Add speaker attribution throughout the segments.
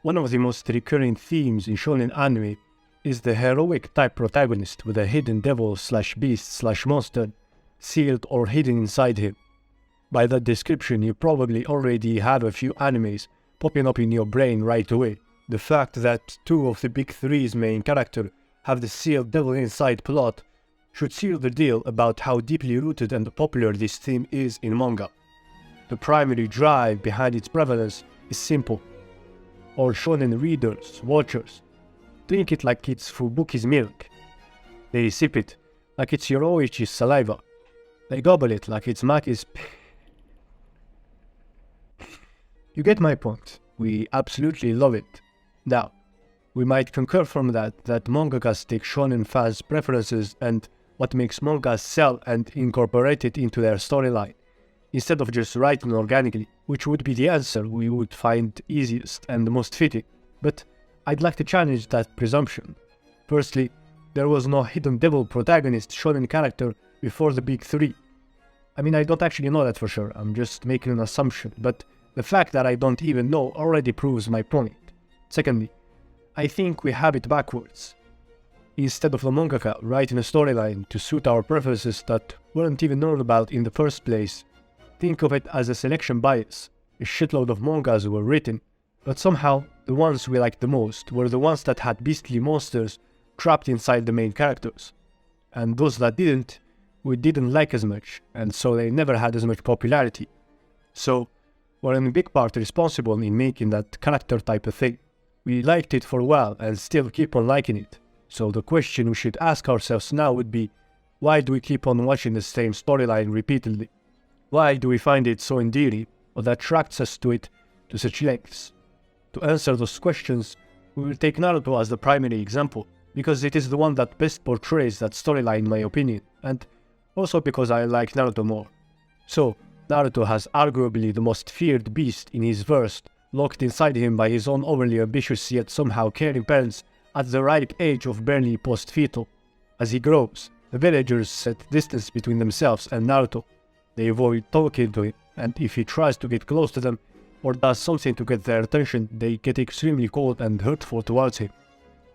Speaker 1: One of the most recurring themes in shonen anime is the heroic type protagonist with a hidden devil slash beast slash monster sealed or hidden inside him. By that description, you probably already have a few animes popping up in your brain right away. The fact that two of the big three's main characters have the sealed devil inside plot should seal the deal about how deeply rooted and popular this theme is in manga. The primary drive behind its prevalence is simple. All shonen readers, watchers, drink it like it's Fubuki's milk. They sip it like it's Yoroichi's saliva. They gobble it like it's Maki's You get my point. We absolutely love it. Now, we might concur from that mangakas take shonen fans' preferences and what makes mangas sell and incorporate it into their storyline, instead of just writing organically, which would be the answer we would find easiest and most fitting. But I'd like to challenge that presumption. Firstly, there was no hidden devil protagonist shonen character before the big three. I mean, I don't actually know that for sure, I'm just making an assumption, but the fact that I don't even know already proves my point. Secondly, I think we have it backwards. Instead of the mangaka writing a storyline to suit our preferences that weren't even known about in the first place, think of it as a selection bias. A shitload of mangas were written, but somehow the ones we liked the most were the ones that had beastly monsters trapped inside the main characters. And those that didn't, we didn't like as much, and so they never had as much popularity. So, we're in big part responsible in making that character type a thing. We liked it for a while and still keep on liking it. So the question we should ask ourselves now would be, why do we keep on watching the same storyline repeatedly? Why do we find it so endearing, or that attracts us to it to such lengths? To answer those questions, we will take Naruto as the primary example, because it is the one that best portrays that storyline in my opinion, and also because I like Naruto more. So, Naruto has arguably the most feared beast in his verse, locked inside him by his own overly ambitious yet somehow caring parents at the ripe age of barely post-fetal. As he grows, the villagers set distance between themselves and Naruto. They avoid talking to him, and if he tries to get close to them or does something to get their attention, they get extremely cold and hurtful towards him.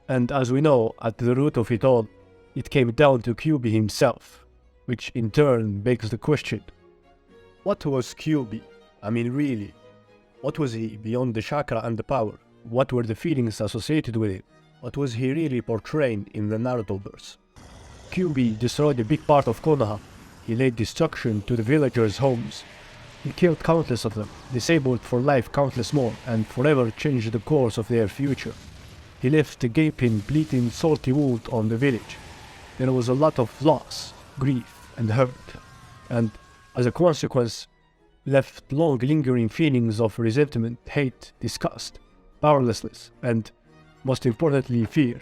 Speaker 1: And as we know, at the root of it all, it came down to Kiyuubi himself, which in turn begs the question, what was Kiyuubi? I mean really, what was he beyond the chakra and the power? What were the feelings associated with him? What was he really portraying in the Naruto verse? Kiyuubi destroyed a big part of Konoha. He laid destruction to the villagers' homes. He killed countless of them, disabled for life countless more, and forever changed the course of their future. He left a gaping, bleeding, salty wound on the village. There was a lot of loss, grief, and hurt, and as a consequence, left long lingering feelings of resentment, hate, disgust, powerlessness, and, most importantly, fear.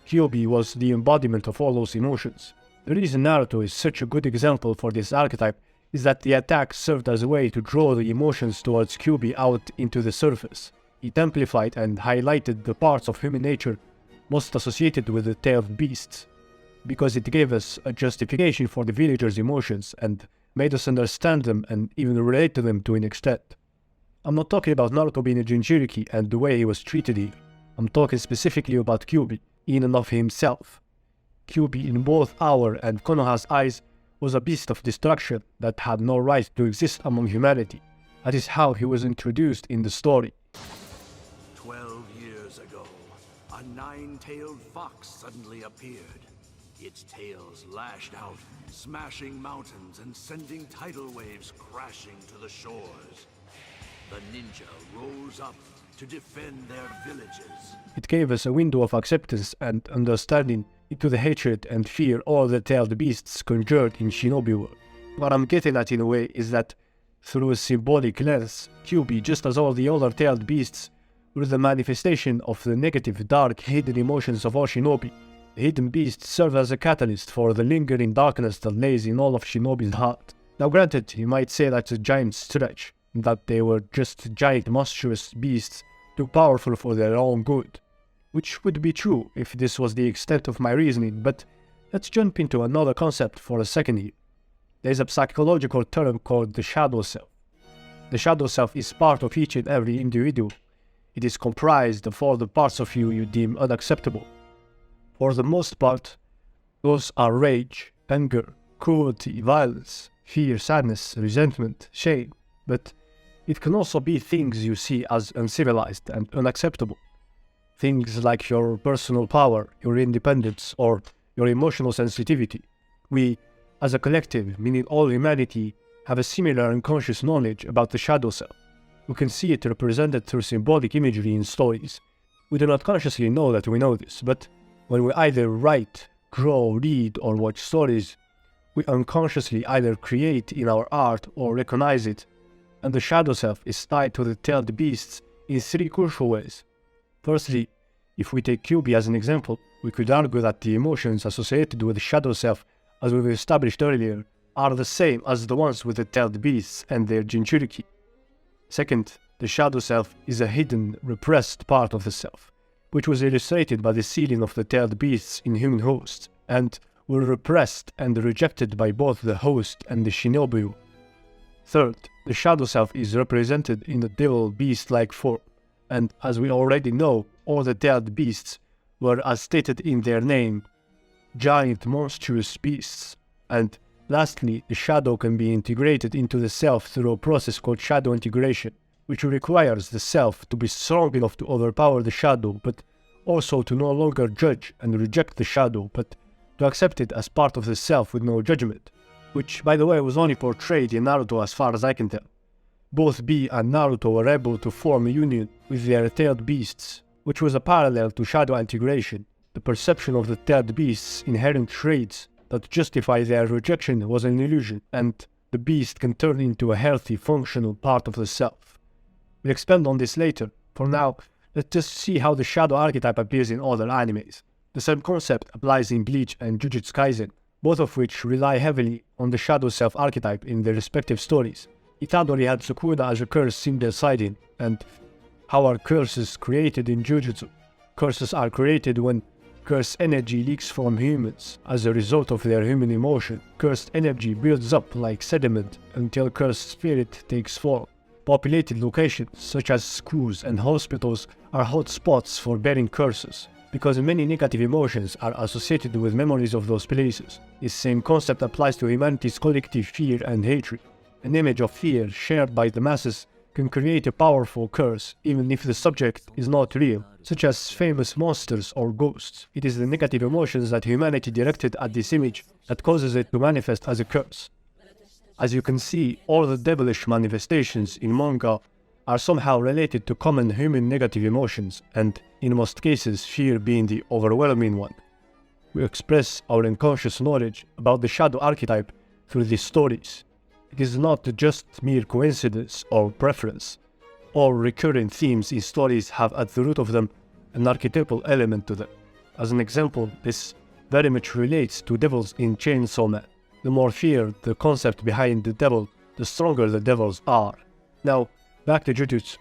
Speaker 1: Kiyuubi was the embodiment of all those emotions. The reason Naruto is such a good example for this archetype is that the attack served as a way to draw the emotions towards Kiyuubi out into the surface. It amplified and highlighted the parts of human nature most associated with the tailed beasts, because it gave us a justification for the villagers' emotions and made us understand them and even relate to them to an extent. I'm not talking about Naruto being a Jinchuriki and the way he was treated here. I'm talking specifically about Kiyuubi, in and of himself. Kiyuubi in both our and Konoha's eyes was a beast of destruction that had no right to exist among humanity. That is how he was introduced in the story.
Speaker 2: 12 years ago, a nine-tailed fox suddenly appeared. Its tails lashed out, smashing mountains and sending tidal waves crashing to the shores. The ninja rose up to defend their villages.
Speaker 1: It gave us a window of acceptance and understanding into the hatred and fear all the tailed beasts conjured in Shinobi world. What I'm getting at in a way is that through a symbolic lens, Kiyuubi, just as all the other tailed beasts, were the manifestation of the negative, dark, hidden emotions of all Shinobi. The hidden beasts serve as a catalyst for the lingering darkness that lays in all of Shinobi's heart. Now granted, you might say that's a giant stretch, that they were just giant monstrous beasts too powerful for their own good. Which would be true if this was the extent of my reasoning, but let's jump into another concept for a second here. There's a psychological term called the shadow self. The shadow self is part of each and every individual. It is comprised of all the parts of you deem unacceptable. For the most part, those are rage, anger, cruelty, violence, fear, sadness, resentment, shame, but it can also be things you see as uncivilized and unacceptable. Things like your personal power, your independence, or your emotional sensitivity. We, as a collective, meaning all humanity, have a similar unconscious knowledge about the shadow self. We can see it represented through symbolic imagery in stories. We do not consciously know that we know this, but when we either write, draw, read, or watch stories, we unconsciously either create in our art or recognize it, and the shadow self is tied to the tailed beasts in three crucial ways. Firstly, if we take Kiyuubi as an example, we could argue that the emotions associated with the shadow self, as we've established earlier, are the same as the ones with the tailed beasts and their Jinchuriki. Second, the shadow self is a hidden, repressed part of the self, which was illustrated by the sealing of the tailed beasts in human hosts, and were repressed and rejected by both the host and the shinobu. Third, the shadow self is represented in a devil beast-like form, and as we already know, all the tailed beasts were, as stated in their name, giant monstrous beasts. And lastly, the shadow can be integrated into the self through a process called shadow integration, which requires the self to be strong enough to overpower the shadow, but also to no longer judge and reject the shadow, but to accept it as part of the self with no judgment, which, by the way, was only portrayed in Naruto as far as I can tell. Both Bee and Naruto were able to form a union with their tailed beasts, which was a parallel to shadow integration. The perception of the tailed beasts' inherent traits that justify their rejection was an illusion, and the beast can turn into a healthy, functional part of the self. We'll expand on this later. For now, let's just see how the shadow archetype appears in other animes. The same concept applies in Bleach and Jujutsu Kaisen, both of which rely heavily on the shadow self archetype in their respective stories. Itadori had Sukuna as a curse symbol beside him, and how are curses created in Jujutsu? Curses are created when cursed energy leaks from humans as a result of their human emotion. Cursed energy builds up like sediment until cursed spirit takes form. Populated locations such as schools and hospitals are hot spots for bearing curses, because many negative emotions are associated with memories of those places. This same concept applies to humanity's collective fear and hatred. An image of fear shared by the masses can create a powerful curse even if the subject is not real, such as famous monsters or ghosts. It is the negative emotions that humanity directed at this image that causes it to manifest as a curse. As you can see, all the devilish manifestations in manga are somehow related to common human negative emotions, and in most cases fear being the overwhelming one. We express our unconscious knowledge about the shadow archetype through these stories. It is not just mere coincidence or preference. All recurring themes in stories have at the root of them an archetypal element to them. As an example, this very much relates to devils in Chainsaw Man. The more feared the concept behind the devil, the stronger the devils are. Now, back to Jujutsu.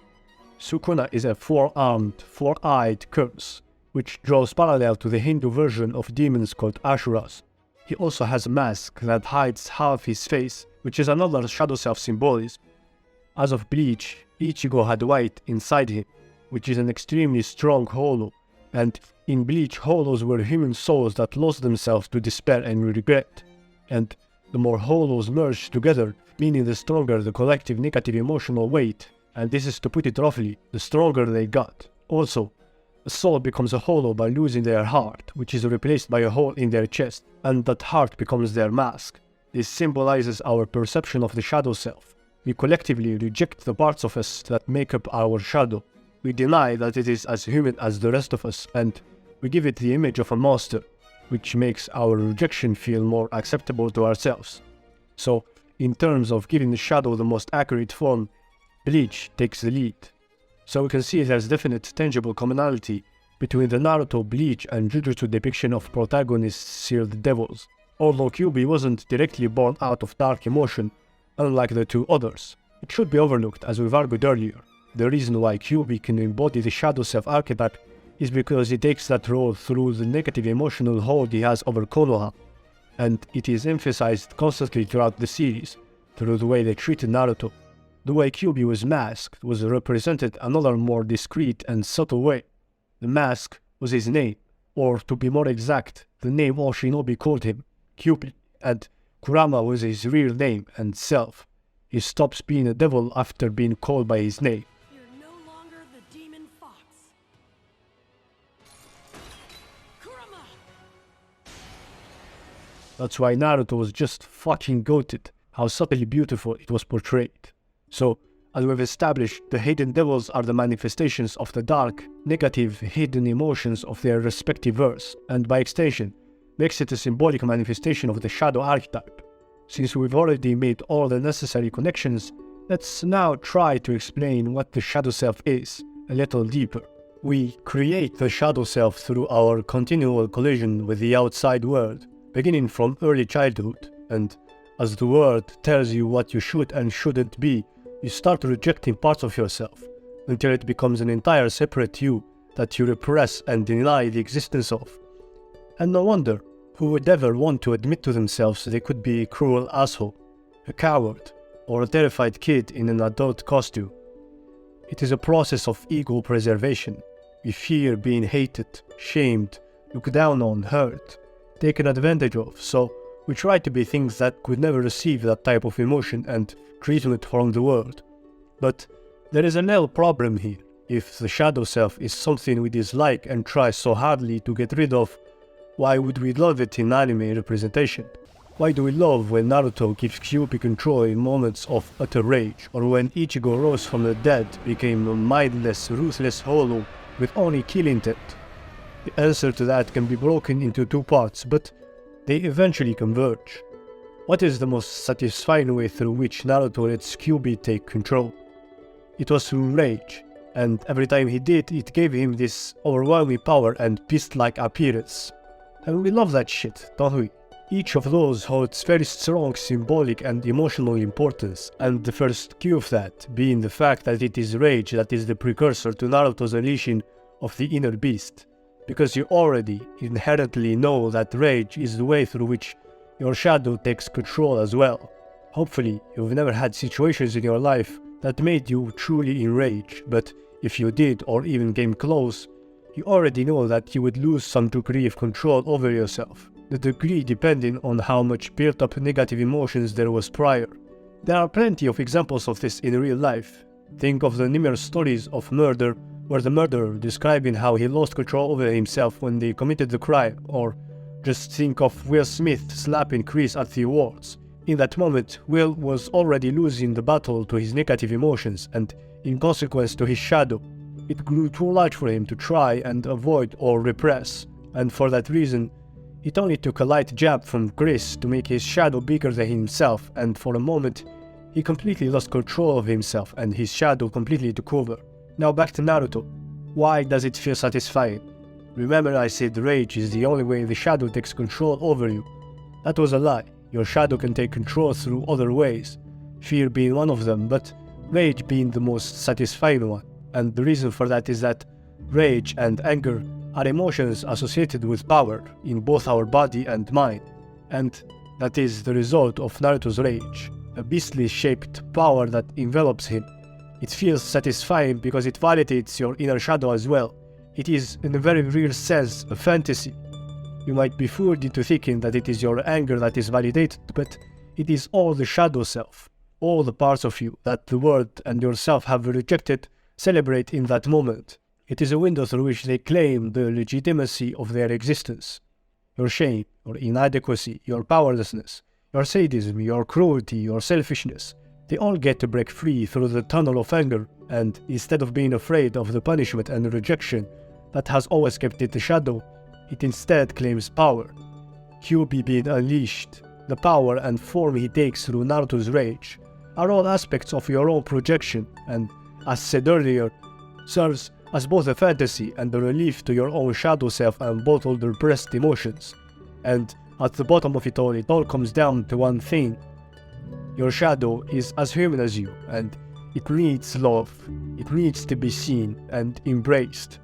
Speaker 1: Sukuna is a four-armed, four-eyed curse, which draws parallel to the Hindu version of demons called Asuras. He also has a mask that hides half his face, which is another shadow self symbolism. As of Bleach, Ichigo had white inside him, which is an extremely strong hollow, and in Bleach, hollows were human souls that lost themselves to despair and regret. And the more hollows merge together, meaning the stronger the collective negative emotional weight, and this is to put it roughly, the stronger they got. Also, a soul becomes a hollow by losing their heart, which is replaced by a hole in their chest, and that heart becomes their mask. This symbolizes our perception of the shadow self. We collectively reject the parts of us that make up our shadow. We deny that it is as human as the rest of us, and we give it the image of a monster, which makes our rejection feel more acceptable to ourselves. So, in terms of giving the shadow the most accurate form, Bleach takes the lead. So we can see there's definite tangible commonality between the Naruto, Bleach and Jujutsu depiction of protagonists sealed devils, although Kiyuubi wasn't directly born out of dark emotion, unlike the two others. It should be overlooked, as we've argued earlier. The reason why Kiyuubi can embody the shadow self archetype is because he takes that role through the negative emotional hold he has over Konoha, and it is emphasized constantly throughout the series, through the way they treated Naruto. The way Kiyuubi was masked was represented another more discreet and subtle way. The mask was his name, or to be more exact, the name all shinobi called him, Kiyuubi, and Kurama was his real name and self. He stops being a devil after being called by his name.
Speaker 3: You're no longer the demon fox. Kurama!
Speaker 1: That's why Naruto was just fucking goated, how subtly beautiful it was portrayed. So, as we've established, the hidden devils are the manifestations of the dark, negative, hidden emotions of their respective verse, and by extension, makes it a symbolic manifestation of the shadow archetype. Since we've already made all the necessary connections, let's now try to explain what the shadow self is, a little deeper. We create the shadow self through our continual collision with the outside world, beginning from early childhood, and as the world tells you what you should and shouldn't be, you start rejecting parts of yourself, until it becomes an entire separate you that you repress and deny the existence of. And no wonder, who would ever want to admit to themselves they could be a cruel asshole, a coward, or a terrified kid in an adult costume? It is a process of ego preservation. We fear being hated, shamed, looked down on, hurt, taken advantage of, so we try to be things that could never receive that type of emotion and treatment from the world. But there is a little problem here. If the shadow self is something we dislike and try so hardly to get rid of, why would we love it in anime representation? Why do we love when Naruto gives Kiyuubi control in moments of utter rage, or when Ichigo rose from the dead, became a mindless, ruthless hollow with only kill intent? The answer to that can be broken into two parts, but they eventually converge. What is the most satisfying way through which Naruto lets Kiyuubi take control? It was through rage, and every time he did, it gave him this overwhelming power and beast-like appearance. And we love that shit, don't we? Each of those holds very strong symbolic and emotional importance, and the first cue of that being the fact that it is rage that is the precursor to Naruto's unleashing of the inner beast. Because you already inherently know that rage is the way through which your shadow takes control as well. Hopefully, you've never had situations in your life that made you truly enraged, but if you did or even came close, you already know that you would lose some degree of control over yourself, the degree depending on how much built-up negative emotions there was prior. There are plenty of examples of this in real life. Think of the numerous stories of murder where the murderer describing how he lost control over himself when they committed the crime, or just think of Will Smith slapping Chris at the awards. In that moment, Will was already losing the battle to his negative emotions and, in consequence, to his shadow. It grew too large for him to try and avoid or repress, and for that reason, it only took a light jab from Chris to make his shadow bigger than himself, and for a moment, he completely lost control of himself and his shadow completely took over. Now back to Naruto. Why does it feel satisfying? Remember I said rage is the only way the shadow takes control over you. That was a lie. Your shadow can take control through other ways, fear being one of them, but rage being the most satisfying one. And the reason for that is that rage and anger are emotions associated with power in both our body and mind. And that is the result of Naruto's rage, a beastly shaped power that envelops him. It feels satisfying because it validates your inner shadow as well. It is, in a very real sense, a fantasy. You might be fooled into thinking that it is your anger that is validated, but it is all the shadow self, all the parts of you that the world and yourself have rejected, celebrate in that moment. It is a window through which they claim the legitimacy of their existence. Your shame, your inadequacy, your powerlessness, your sadism, your cruelty, your selfishness, they all get to break free through the tunnel of anger, and instead of being afraid of the punishment and rejection that has always kept it a shadow, it instead claims power. Kiyuubi being unleashed, the power and form he takes through Naruto's rage, are all aspects of your own projection, and, as said earlier, serves as both a fantasy and a relief to your own shadow self and bottled repressed emotions. And at the bottom of it all comes down to one thing. Your shadow is as human as you, and it needs love. It needs to be seen and embraced.